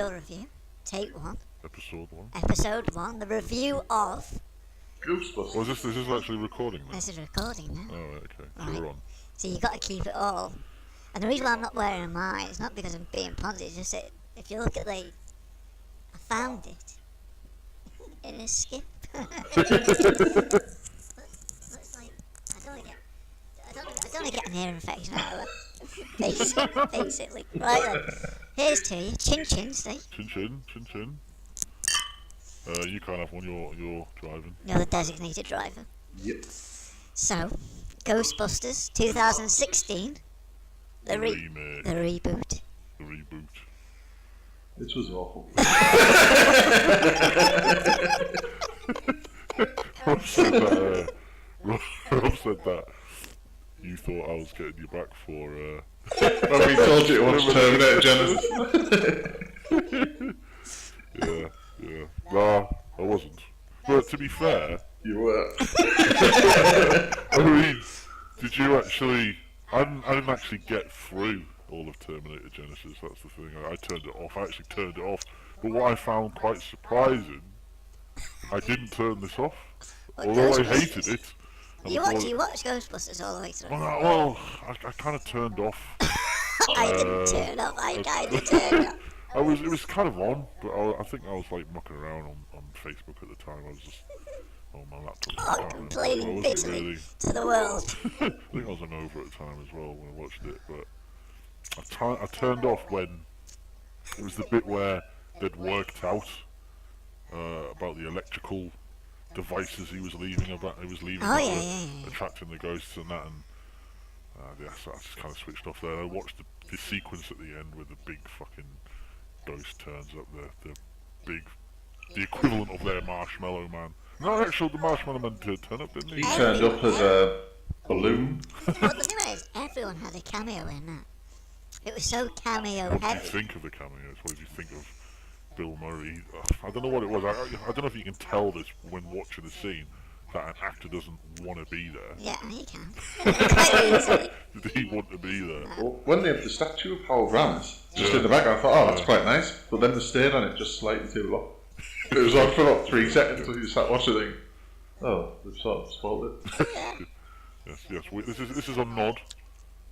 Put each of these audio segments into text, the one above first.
Real Review, Take 1. Episode 1. Episode 1, the review of... Ghostbusters. Oh, is this actually recording now? This is recording now. Oh, right, okay. So Right. we're on. So you got to keep it all. And the reason why I'm not wearing mine is not because I'm being ponzy, it's just that if you look at I found it in a skip. It's like, I don't want to get an ear infection out of it. Basically. Right then, here's to you. Chin chin, Steve. Chin chin, chin chin. You can't have one, you're driving. You're the designated driver. Yep. So, Ghostbusters 2016. The remake. The reboot. The reboot. This was awful. Rob said that, Rob said that you thought I was getting you back for, When we told you to watch Terminator Genesis. yeah. Nah, I wasn't. But to be fair, You were. I mean, did you actually... I didn't actually get through all of Terminator Genesis, that's the thing. I turned it off, I actually turned it off. But what I found quite surprising, I didn't turn this off. Although I hated it. You watch Ghostbusters all the way through? Well, I kind of turned off. I didn't turn off, I kind of turned off. It was kind of on, but I think I was like mucking around on Facebook at the time. I was just on my laptop. Complaining bitterly to the world. I think I was hungover at the time as well when I watched it, but I turned off when it was the bit where they'd worked out about the electrical devices he was leaving attracting the ghosts and that, and so I just kind of switched off there. I watched the sequence at the end where the big fucking ghost turns up, the equivalent of their Marshmallow Man. No, actually, the Marshmallow Man did turn up, didn't he? He turned up as a balloon. Well, the thing is, everyone had a cameo in that. It was so cameo What did heavy. you think of the cameos? What did you think of Bill Murray? I don't know what it was. I don't know if you can tell this when watching the scene that an actor doesn't want to be there. Yeah, you can. Quite easily. Did he want to be there? Well, when they have the statue of Howard Ramis just in the background, I thought, oh, that's quite nice. But then the stain on it just slightly too long. It was on for about 3 seconds until you sat watching it. Oh, they've sort of spoiled it. Yes. This is a nod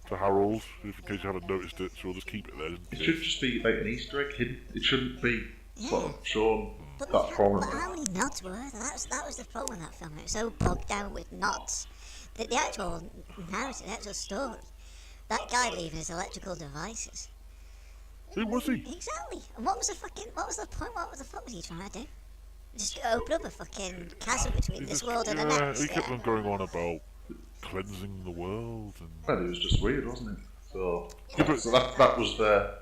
to Harold, in case you haven't noticed it. So we'll just keep it there. It should just be like an Easter egg hidden. It shouldn't be sort of shown But that prominently. how many nods were there? That was the problem with that film. It was so bogged down with nods that the actual narrative, the actual story, that guy leaving his electrical devices. Who was he? Exactly. And what was the point? What the fuck was he trying to do? Just open up a fucking chasm between this world and the next. He kept on going on about cleansing the world and... Well, he was just weird, wasn't he? So, Yeah, but- so that was the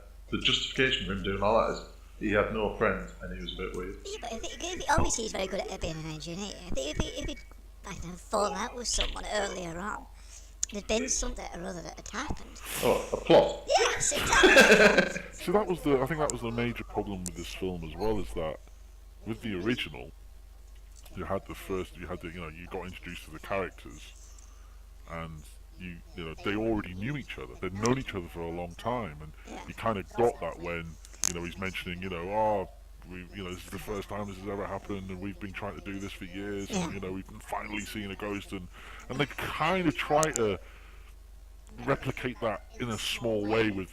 justification for him doing all that is he had no friends and he was a bit weird. Yeah, but if obviously he's very good at being an engineer. If he I don't know, fallen out with someone earlier on, there'd been something or other that had happened. Oh, a plot. Yes, exactly. So I think that was the major problem with this film as well, is that with the original, you got introduced to the characters, and they already knew each other. They'd known each other for a long time, and you kind of got that when he's mentioning, this is the first time this has ever happened, and we've been trying to do this for years, and we've been finally seeing a ghost, and they kind of try to replicate that in a small way with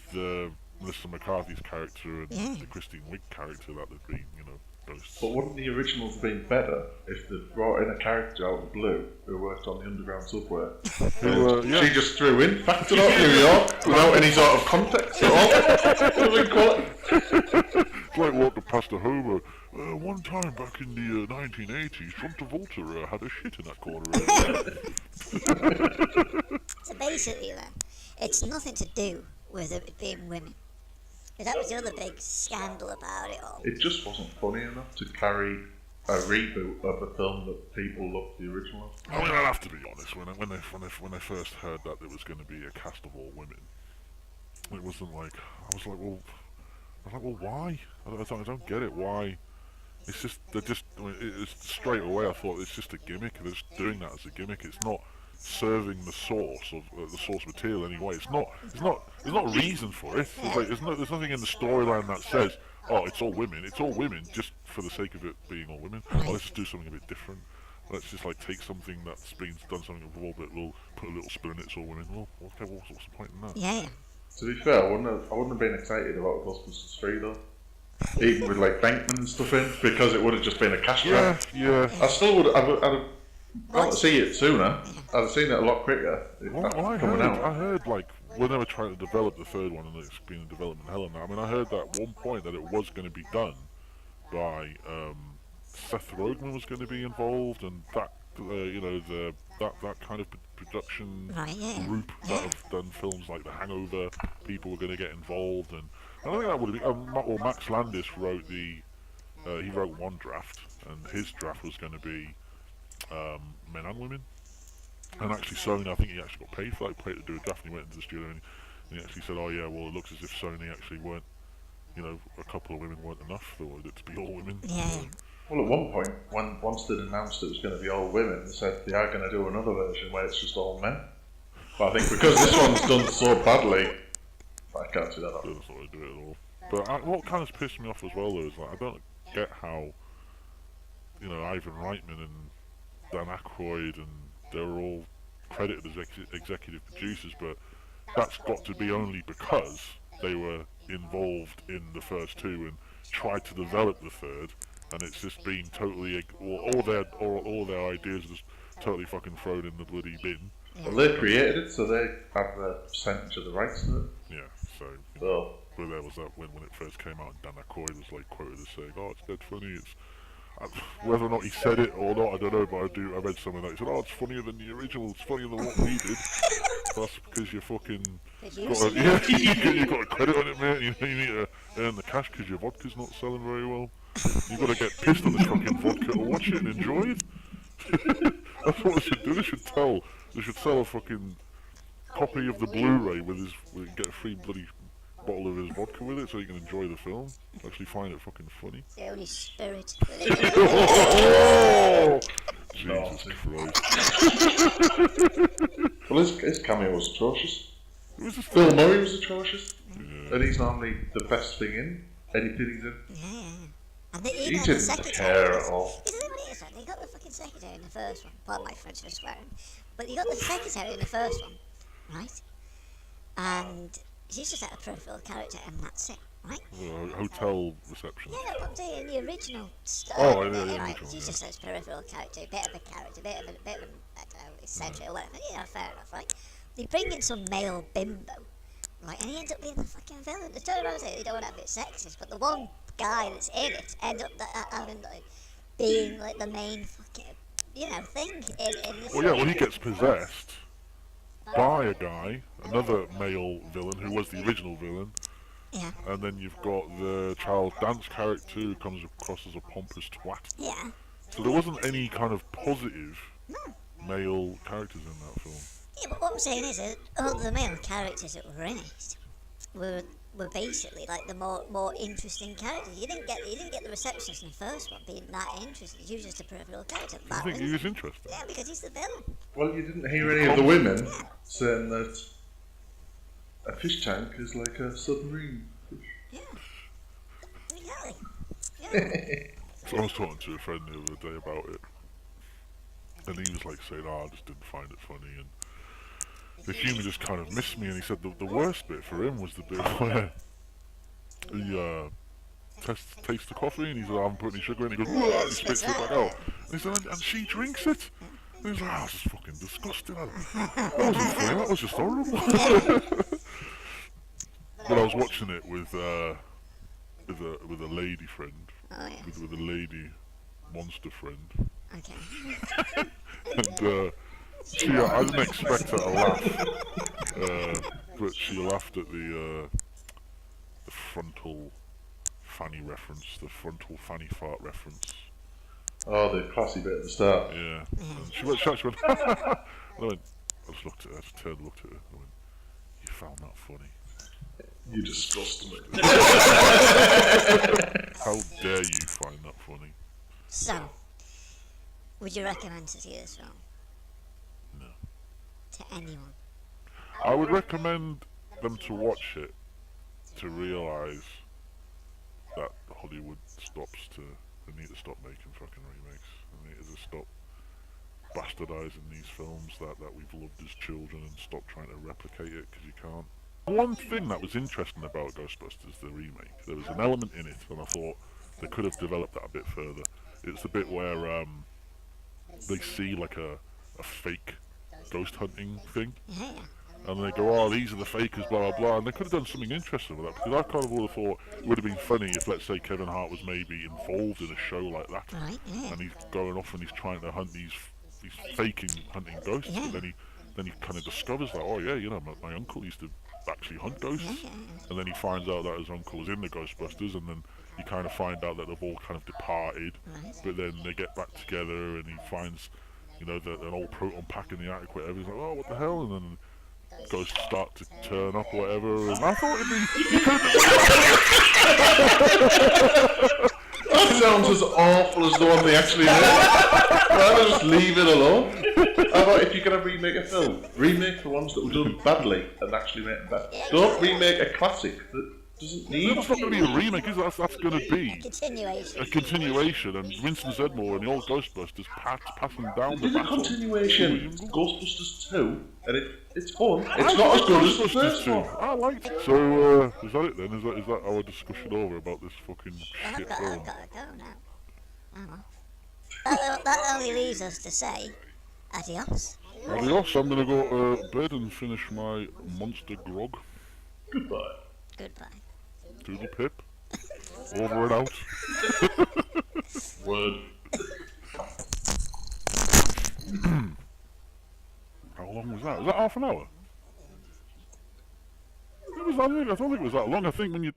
Melissa McCarthy's character and the Christine Wiig character that they've been, ghosts. But wouldn't the originals have been better if they'd brought in a character out of the blue who worked on the underground subway? She just threw in, factored out New York without any sort of context at all. It was incredible. It's like walking past a hobo. One time back in the 1980s, John Travolta had a shit in that corner. So basically then, it's nothing to do with it being women. Because that was the other big scandal about it all. It just wasn't funny enough to carry a reboot of a film that people loved the original of. I mean, I'll have to be honest. When they first heard that there was going to be a cast of all women, it wasn't like I was like, well, why? I don't get it. Why? It's just it's straight away. I thought it's just a gimmick. They're just doing that as a gimmick. It's not serving the source of the source material anyway. There's not a reason for it. There's nothing in the storyline that says oh, it's all women. It's all women just for the sake of it being all women. Oh, let's just do something a bit different. Let's just like take something that's been done something before, but we'll put a little spin in it. It's all women. Well, okay, what's the point in that? Yeah. To be fair, I wouldn't have been excited about Ghostbusters 3 though. Even with like Bankman and stuff in, because it would have just been a cash grab. Yeah. I still would. I'd have got to see it sooner. I'd have seen it a lot quicker. I heard like when they were trying to develop the third one and it's been in development hell and that. I mean, I heard that at one point that it was going to be done by Seth Rogen was going to be involved, and that that kind of production group that have done films like The Hangover, people were going to get involved, and I think that would have been. Max Landis wrote he wrote one draft, and his draft was going to be men and women. And actually, Sony, I think he actually got paid for that. He paid to do a draft, and he went into the studio and he actually said, "Oh yeah, well it looks as if Sony actually weren't, a couple of women weren't enough. They wanted it to be all women." Yeah. Well, at one point, once they'd announced it was going to be all women, they said they are going to do another version where it's just all men. But I think because this one's done so badly, I can't see that I don't sort of do it at all. But what kind of pissed me off as well though is like I don't get how, Ivan Reitman and Dan Aykroyd and they're all credited as executive producers, but that's got to be only because they were involved in the first two and tried to develop the third, and it's just been totally all their ideas are just totally fucking thrown in the bloody bin. Well, they created it, so they have a percentage of the rights to it. Yeah, so. But there was that when it first came out, and Dan Aykroyd was like quoted as saying, "Oh, it's dead funny." It's whether or not he said it or not, I don't know. But I read something that he said, "Oh, it's funnier than the original. It's funnier than what we did." That's because you fucking you got a credit on it, mate. You need to earn the cash because your vodka's not selling very well. You got to get pissed on this fucking vodka to watch it and enjoy it. That's what they should do. They should sell a fucking copy of the Blu-ray get a free bloody bottle of his vodka with it so you can enjoy the film. Actually find it fucking funny. The Holy Spirit. Oh! Jesus Christ. Well, his cameo was atrocious. Bill Murray was atrocious. Yeah. And he's normally the best thing in anything he's in. Yeah. And He didn't care at all. You know what it is, right? They got the fucking secretary in the first one. Pardon my French for swearing. But you got the secretary in the first one, right? And she's just like a peripheral character, and that's it, right? Hotel reception. Yeah, but I'm saying the original stuff. Oh, yeah, the right? original, She's just a peripheral character, a bit of a character, bit of an, I don't know, eccentric or whatever. Yeah, fair enough, right? They bring in some male bimbo, right? And he ends up being the fucking villain. They turn around and say they don't want to have it sexist, but the one guy that's in it ends up having like being like the main fucking thing in this. Well, yeah, he gets possessed by a guy, another male villain who was the original villain. Yeah. And then you've got the child dance character who comes across as a pompous twat. Yeah. So there wasn't any kind of positive male characters in that film. Yeah, but what I'm saying is that all the male characters that were in it were basically like the more interesting characters. You didn't get the receptionist in the first one being that interesting. He was just a peripheral character. I think he was interesting. Yeah, because he's the villain. Well, you didn't hear any of the women saying that a fish tank is like a submarine fish. Yeah. Exactly. Yeah. So I was talking to a friend the other day about it, and he was like saying, "Oh, I just didn't find it funny," and the humour just kind of missed me. And he said the worst bit for him was the bit where he tastes the coffee, and he said, "I haven't put any sugar in." He goes, "Whoa," and he spits it back out. And he said, "And she drinks it." And he was like, "Oh, this is fucking disgusting. That wasn't funny. That was just horrible." But I was watching it with a lady friend. Oh, yeah. With a lady monster friend. Okay. And I didn't expect her to laugh, but she laughed at the frontal fanny reference, the frontal fanny fart reference. Oh, the classy bit at the start. Yeah. And she went, and I just looked at her, I just turned and looked at her, and I went, "You found that funny? You disgust me." How dare you find that funny?" So, would you recommend to see this film? No. To anyone? I would recommend them to watch it to realise that They need to stop making fucking remakes. They need to just stop bastardizing these films that we've loved as children and stop trying to replicate it, because you can't. One thing that was interesting about Ghostbusters, the remake, there was an element in it, and I thought they could have developed that a bit further. It's the bit where they see like a fake ghost hunting thing, Yeah. and they go, "Oh, these are the fakers, blah blah blah." And they could have done something interesting with that, because I kind of would have thought it would have been funny if, let's say, Kevin Hart was maybe involved in a show like that, Right, yeah. and he's going off and he's trying to hunt these faking hunting ghosts, Yeah. but then he kind of discovers that, oh yeah, you know, my uncle used to actually hunt ghosts, and then he finds out that his uncle was in the Ghostbusters, and then you kind of find out that they've all kind of departed, Right. but then they get back together, and he finds, you know, an old proton pack in the attic, whatever. He's like, oh, what the hell? And then ghosts start to turn up, or whatever. And I thought it'd be. That sounds as awful as the one they actually made. Rather just leave it alone. How about if you're going to remake a film, remake the ones that were done badly and actually make them better. Don't remake a classic that doesn't need. That's not going to be a remake, is it? That's going to be Continuation. a continuation, and Winston Zedmore and the old Ghostbusters passing down the There's a baton. continuation, Ghostbusters 2, and it's fun. It's not as good as the first one. I liked it. So, is that it then? Is that our discussion over about this fucking Well, shit I've film? got to go now. Oh, well. That only leaves us to say adios. Adios, I'm going to go to bed and finish my monster grog. Goodbye. Goodbye. Doodle pip. Over and out. Word. How long was that? Was that half an hour? I don't think it was that long. I think when you